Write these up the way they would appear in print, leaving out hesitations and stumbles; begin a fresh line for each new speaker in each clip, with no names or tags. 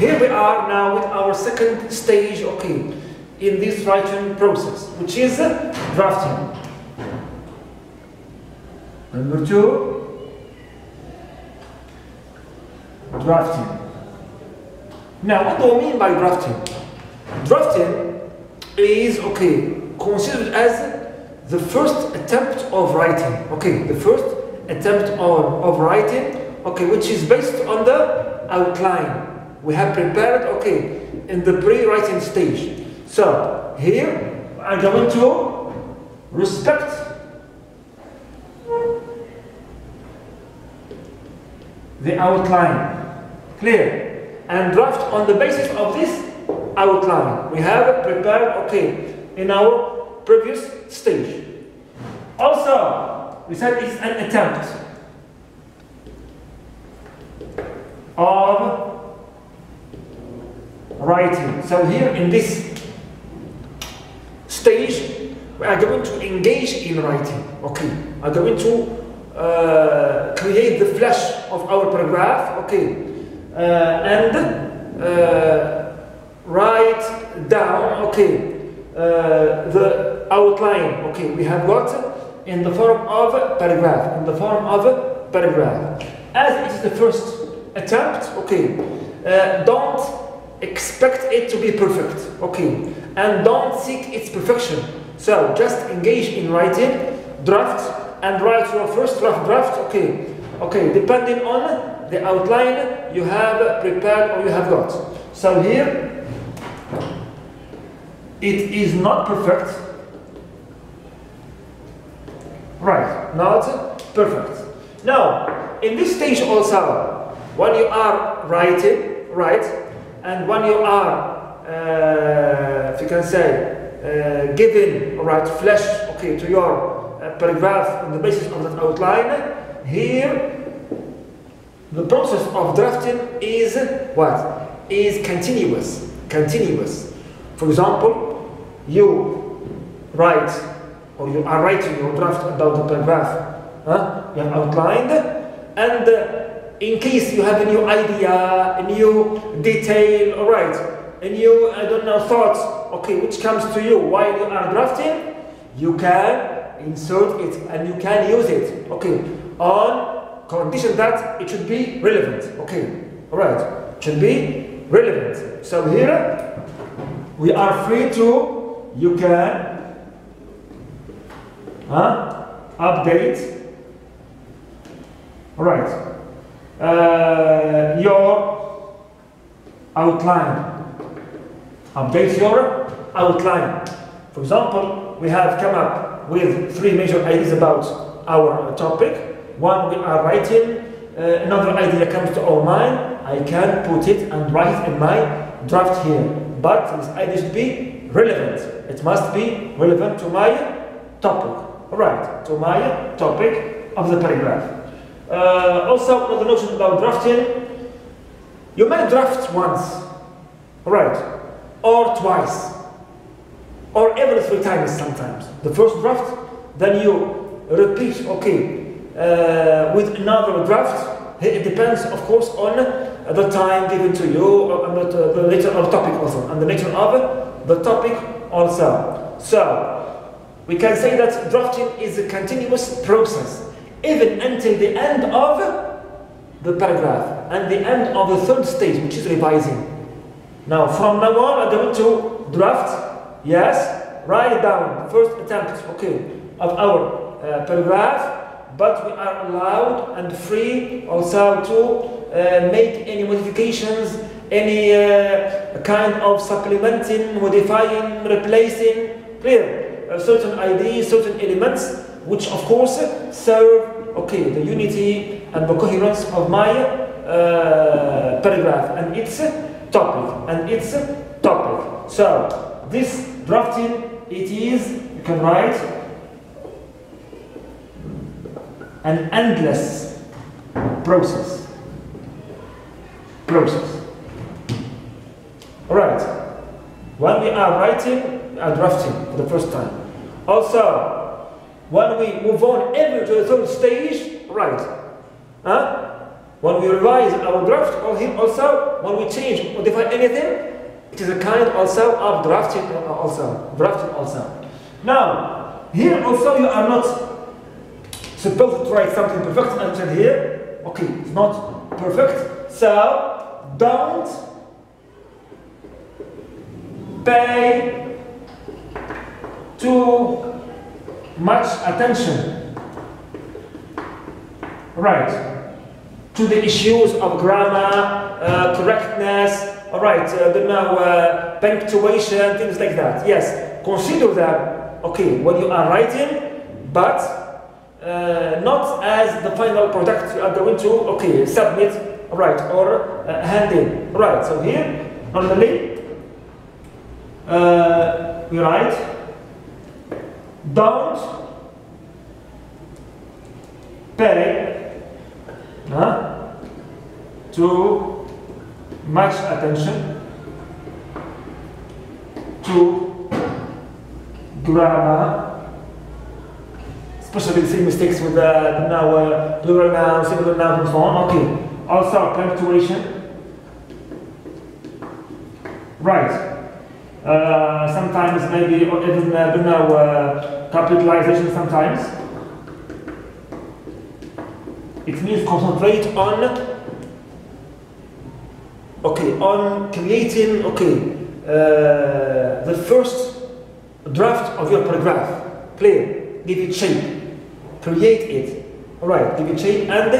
Here we are now with our second stage, okay, in this writing process, which is drafting. Number 2, drafting. Now, what do I mean by drafting? Drafting is, okay, considered as the first attempt of writing, okay, the first attempt of writing, okay, which is based on the outline we have prepared, okay, in the pre-writing stage. So, here, I'm going to respect the outline, clear, and draft on the basis of this outline we have prepared, okay, in our previous stage. Also, we said it's an attempt of writing. So here in this stage, we are going to engage in writing, okay, are going to create the flesh of our paragraph, okay, and write down, okay, the outline, okay, we have got in the form of paragraph, As it is the first attempt, okay, don't expect it to be perfect, okay, and don't seek its perfection. So just engage in writing, draft, and write your first draft, okay, depending on the outline you have prepared or you have got. So here, it is not perfect, right, not perfect. Now, in this stage also, when you are writing, right, and when you are, if you can say, giving, right, flesh, okay, to your paragraph on the basis of that outline, here, the process of drafting is what? Is continuous. For example, you write, or you are writing your draft about the paragraph, you have outlined, and in case you have a new idea, a new detail, alright, a new, I don't know, thought, okay, which comes to you while you are drafting, you can insert it and you can use it, okay, on condition that it should be relevant, okay, alright, it should be relevant. So here, we are free to, you can update, alright, your outline. Update your outline. For example, we have come up with 3 major ideas about our topic. One, we are writing, another idea comes to our mind, I can put it and write it in my draft here. But this idea should be relevant. It must be relevant to my topic. Alright, to my topic of the paragraph. Also, another notion about drafting, you may draft once, right, or twice, or every 3 times sometimes. The first draft, then you repeat, okay, with another draft. It depends, of course, on the time given to you, or the nature of the topic also, and the nature of the topic also. So, we can say that drafting is a continuous process, even until the end of the paragraph and the end of the 3rd stage, which is revising. Now, from now on, I'm going to draft, yes, write down the first attempt, okay, of our paragraph, but we are allowed and free also to make any modifications, any kind of supplementing, modifying, replacing, clear, certain ideas, certain elements, which of course serve, okay, the unity and the coherence of my paragraph and its topic. So this drafting, it is, you can write, an endless process. Alright, when we are writing, we are drafting for the first time. Also, when we move on to the 3rd stage, right? when we revise our draft, or here also, when we change, modify anything, it is a kind also of drafting also. Now, here also you are not supposed to write something perfect until here. Okay, it's not perfect. So, don't pay too much attention, right, to the issues of grammar, correctness, all right, punctuation, things like that. Yes, consider that, okay, when you are writing, but not as the final product you are going to, okay, submit, all right, or hand in. All right, so here, normally, we write, don't pay too much attention to grammar, especially the same mistakes with now plural nouns, singular nouns, and so on. Okay. Also punctuation. Right. Sometimes maybe or even capitalization. Sometimes it means concentrate on. Okay, on creating, the first draft of your paragraph. Clear, give it shape, create it. All right, give it shape and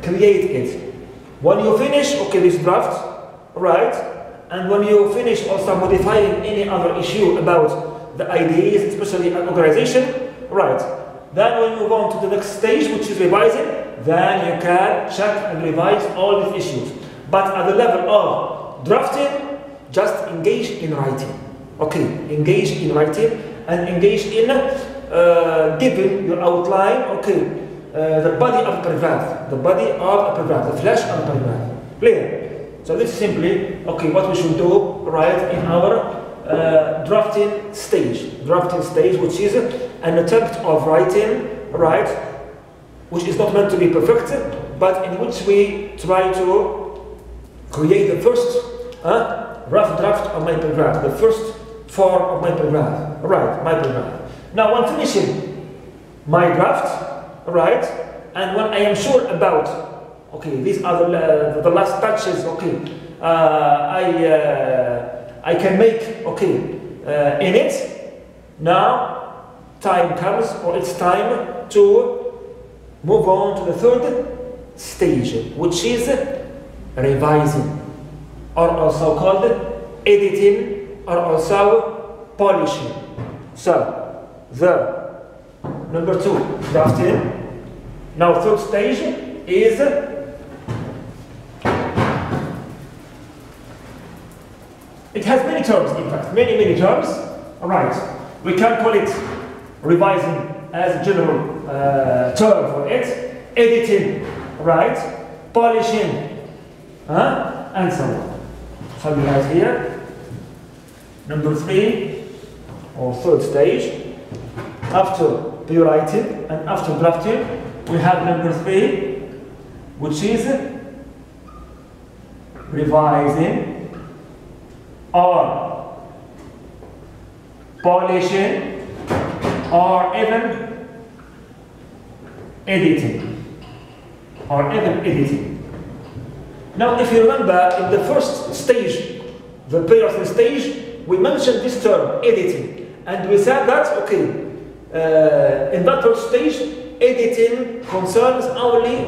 create it. When you finish, this draft, all right, and when you finish also modifying any other issue about the ideas, especially an organization, right, then when you move on to the next stage, which is revising, then you can check and revise all these issues. But at the level of drafting, just engage in writing. Okay, engage in writing and engage in giving your outline, the body of a paragraph, the flesh of a paragraph. Clear? So this is simply, what we should do, right, in our drafting stage, which is an attempt of writing, right, which is not meant to be perfect, but in which we try to create the first rough draft of my paragraph, the first form of my paragraph. Right, my paragraph. Now, when finishing my draft, right, and when I am sure about, these are the last touches, I can make, in it. Now, time comes, or it's time to move on to the third stage, which is revising, or also called editing, or also polishing. So, the number 2, drafting. Now, third stage is it has many terms, in fact, many terms. All right, we can call it revising as a general term for it, editing, right, polishing, and so on. So we have here number 3 or third stage. After rewriting and after drafting, we have number 3, which is revising or polishing or even editing. Now, if you remember, in the first stage, the period stage, we mentioned this term, editing. And we said that, in that first stage, editing concerns only,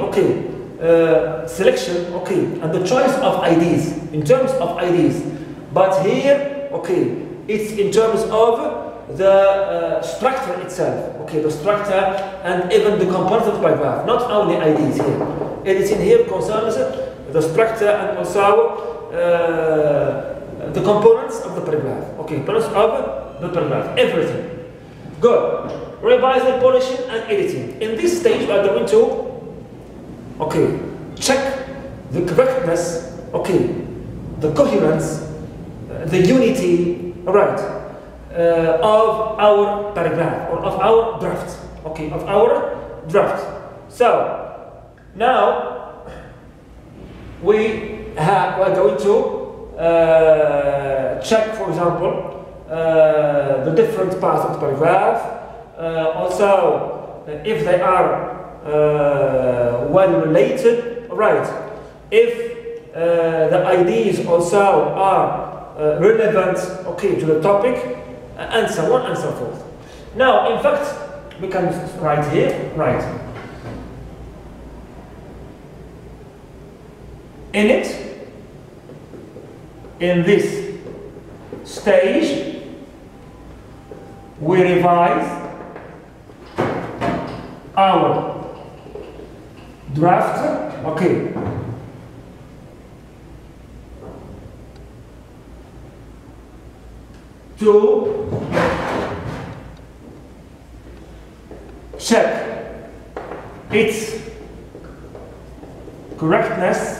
selection, and the choice of ideas, in terms of ideas. But here, it's in terms of the structure itself, the structure and even the components of the paragraph, not only ideas here. Editing here concerns the structure and also the components of the paragraph, components of the paragraph, everything. Good. Revising, polishing, and editing. In this stage, we are going to, check the correctness, the coherence, the unity, right, of our paragraph or of our draft, of our draft. So now we are going to check, for example, the different parts of the paragraph. Also, if they are well related, right? If the ideas also are relevant, okay, to the topic, and so on and so forth. Now, in fact, we can write here, right? In it, in this stage, we revise our draft, okay, to check its correctness,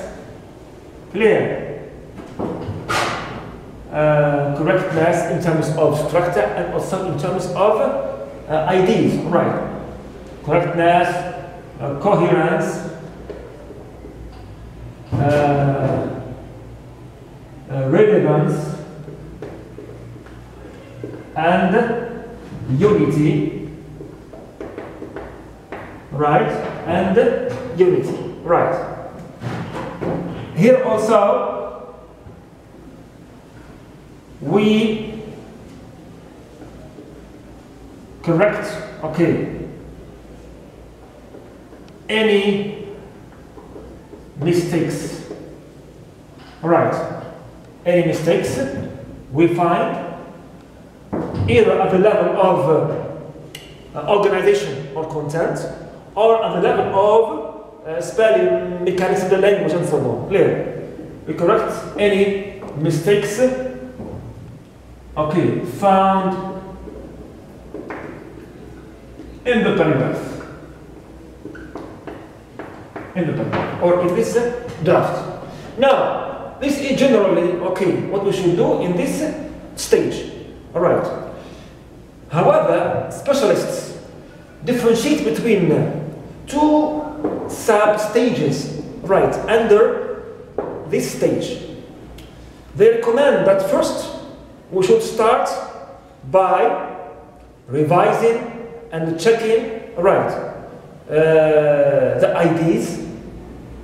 correctness in terms of structure and also in terms of ideas, right? Correctness, coherence, relevance, and unity, right? And unity, right? Here also we correct, okay, any mistakes, right? Any mistakes we find either at the level of organization or content, or at the level of spelling, mechanics of the language, and so on. Clear? We correct any mistakes, okay, found in the paragraph. In the paragraph, or in this draft. Now, this is generally, okay, what we should do in this stage. Alright. However, specialists differentiate between two sub-stages, right, under this stage. They recommend that first we should start by revising and checking, right, the IDs,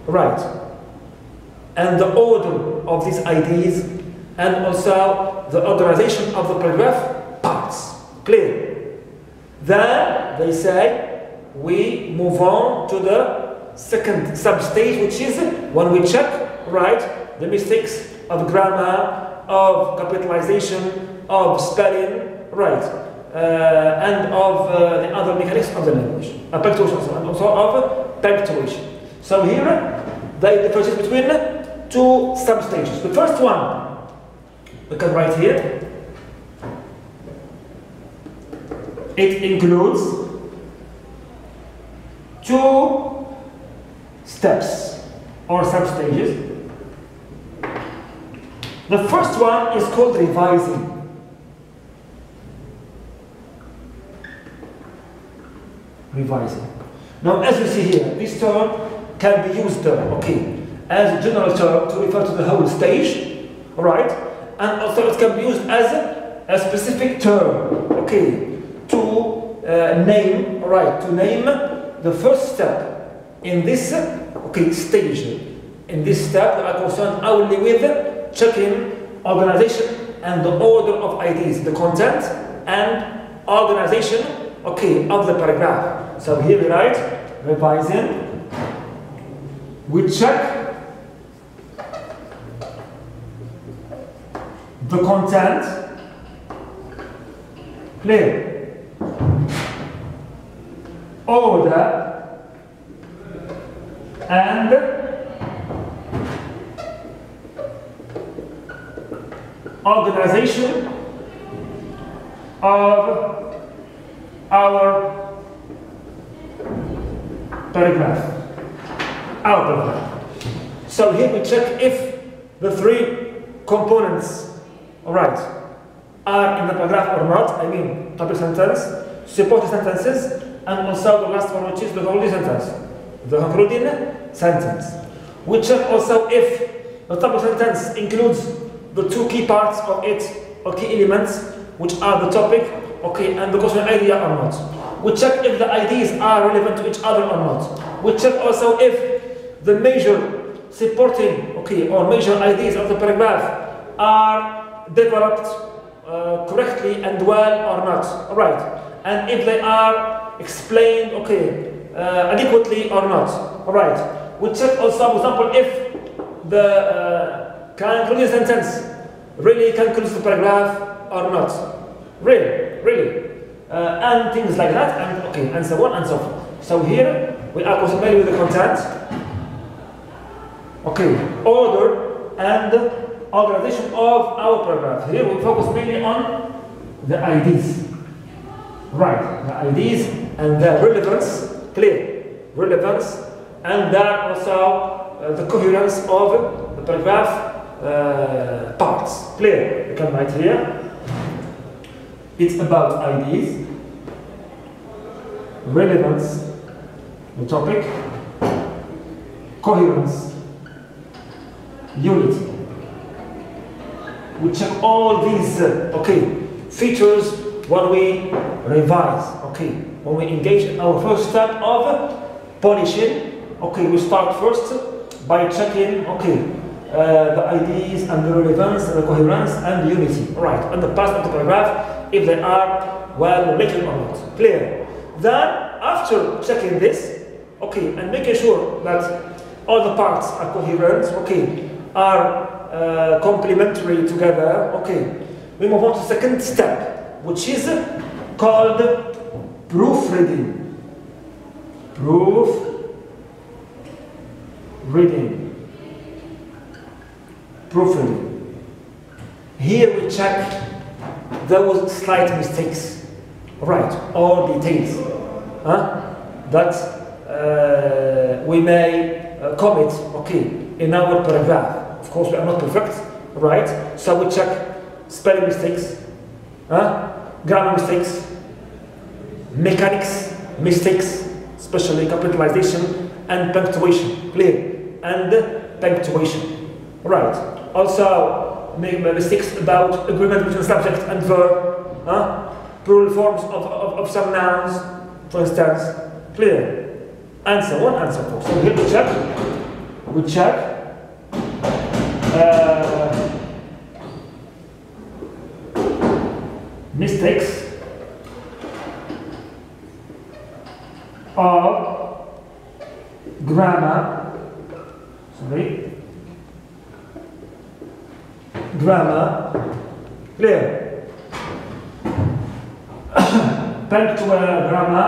right, and the order of these IDs, and also the organization of the paragraph parts. Clear? Then they say we move on to the second sub-stage, which is when we check, right, the mistakes of grammar, of capitalization, of spelling, right, and of the other mechanics of the language, punctuation, and also of punctuation. So here they differentiate between two sub-stages. The first one we can write here. It includes two steps or sub-stages. The first one is called revising. Revising. Now, as you see here, this term can be used, okay, as a general term to refer to the whole stage, all right, and also it can be used as a specific term, okay, to name, all right, to name the first step in this, okay, stage. In this step, we are concerned only with checking organization and the order of ideas, the content and organization, okay, of the paragraph. So here we write revising. We check the content, clear, order, and organization of our paragraph. So here we check if the three components, all right, are in the paragraph or not. I mean, topic sentence, supporting sentences, and also the last one, which is the concluding sentence. The concluding sentence. We check also if the topic sentence includes the two key parts of it, or key elements, which are the topic, okay, and the question idea or not. We check if the ideas are relevant to each other or not. We check also if the major supporting, okay, or major ideas of the paragraph are developed correctly and well or not. All right, and if they are explained, okay, adequately or not. All right. We check also, for example, if the concluding sentence really concludes the paragraph or not. Really. And things like that, and okay, and so on and so forth. So here we are familiar with the content. Okay, order and organization of our paragraph. Here we focus mainly on the IDs. Right, the IDs and their relevance, clear relevance, and then also the coherence of the paragraph parts. Clear, you can write here. It's about IDs, relevance, the topic, coherence, unity. We check all these features when we revise, when we engage in our first step of polishing. We start first by checking the IDs and the relevance and the coherence and the unity, right, and the parts of the paragraph, if they are well related or not. Clear? Then, after checking this, and making sure that all the parts are coherent, are complementary together, we move on to the second step, which is called proofreading. Proofreading. Here we check those slight mistakes, right, or details that we may commit, in our paragraph. Of course, we are not perfect, right? So we check spelling mistakes, grammar mistakes, mechanics mistakes, especially capitalization and punctuation. Clear? And punctuation, right? Also, mistakes about agreement between subject and verb, plural forms of some nouns, for instance. Clear? And so on and so forth. So here we check mistakes of grammar, clear, punctual grammar,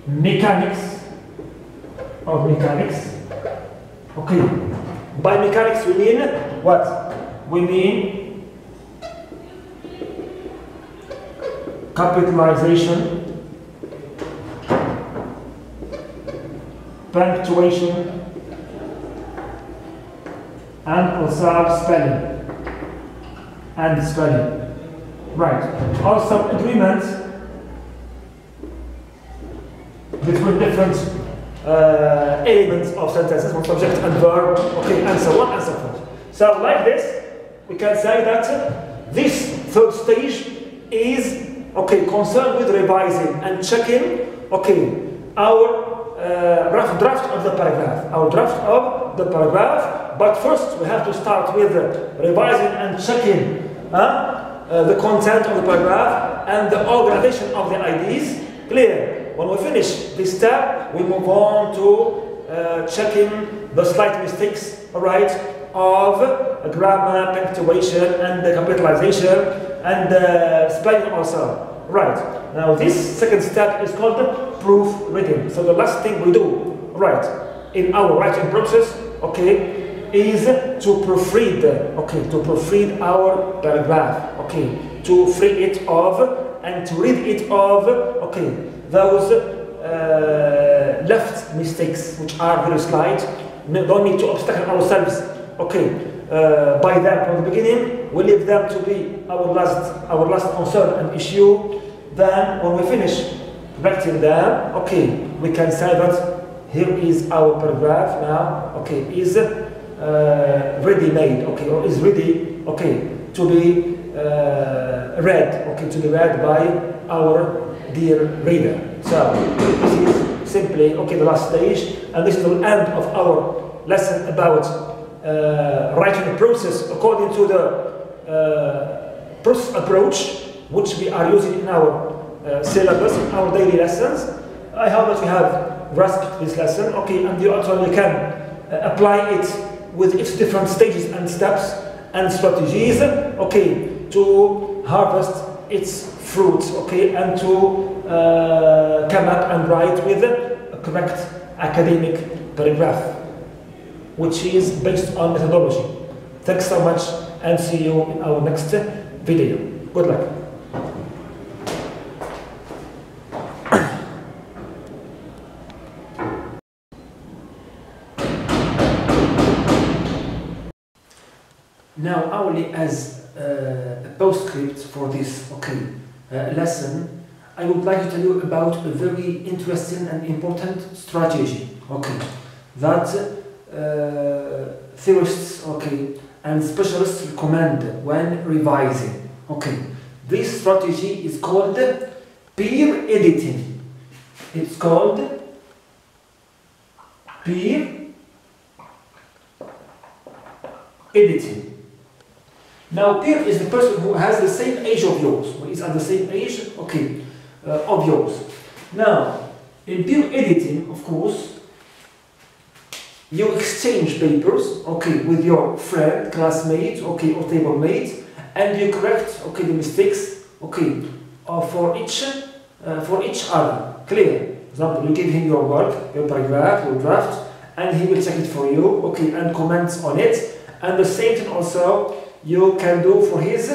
mechanics. By mechanics we mean what? We mean capitalization, punctuation, and also spelling. Right. Also agreement between different elements of sentences, from subject and verb, and so on and so forth. So like this, we can say that this third stage is concerned with revising and checking our rough draft of the paragraph. But first we have to start with revising and checking the content of the paragraph and the organization of the IDs. Clear? When we finish this step, we move on to checking the slight mistakes, right, of grammar, punctuation, and the capitalization, and spelling also. Right. Now this second step is called proofreading. So the last thing we do, right, in our writing process, is to proofread, to proofread our paragraph, to free it of and to rid it of, those left mistakes, which are very slight. Don't need to obstacle ourselves, by them from the beginning. We leave them to be our last concern and issue. Then, when we finish correcting them, we can say that here is our paragraph now, okay, is ready made, okay, or is ready, okay, to be read, okay, to be read by our dear reader. So this is simply, okay, the last stage, and this is the end of our lesson about writing process according to the process approach which we are using in our syllabus, in our daily lessons. I hope that you have grasped this lesson, okay, and you actually can apply it with its different stages and steps and strategies, okay, to harvest its fruits, okay, and to come up and write with a correct academic paragraph, which is based on methodology. Thanks so much, and see you in our next video. Good luck. Now, only as a postscript for this, okay, lesson, I would like to tell you about a very interesting and important strategy, okay, that theorists, okay, and specialists recommend when revising, okay. This strategy is called peer editing. It's called peer editing. Now, peer is the person who has the same age of yours, who is at the same age, okay, of yours. Now, in peer editing, of course, you exchange papers, okay, with your friend, classmate, okay, or table mate, and you correct, okay, the mistakes, okay, for each other. Clear? For example, you give him your work, your paragraph, your draft, and he will check it for you, okay, and comments on it. And the same thing also you can do for his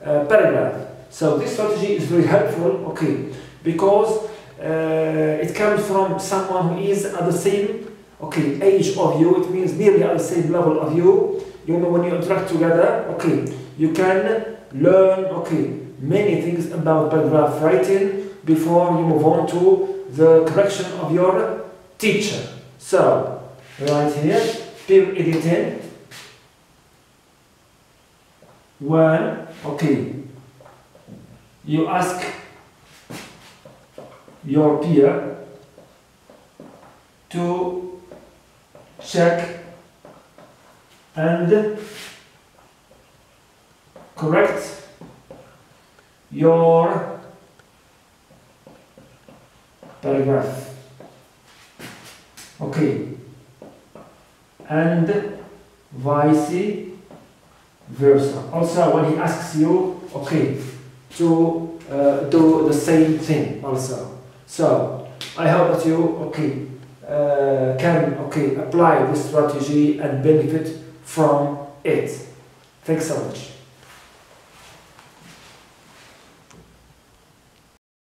paragraph. So this strategy is very helpful, okay, because it comes from someone who is at the same, okay, age of you. It means nearly at the same level of you. You know, when you interact together, okay, you can learn, okay, many things about paragraph writing before you move on to the correction of your teacher. So, right here, peer editing. When, okay, you ask your peer to check and correct your paragraph, okay, and vice versa. Also, when he asks you, okay, to do the same thing also. So, I hope that you, okay, can, okay, apply this strategy and benefit from it. Thanks so much.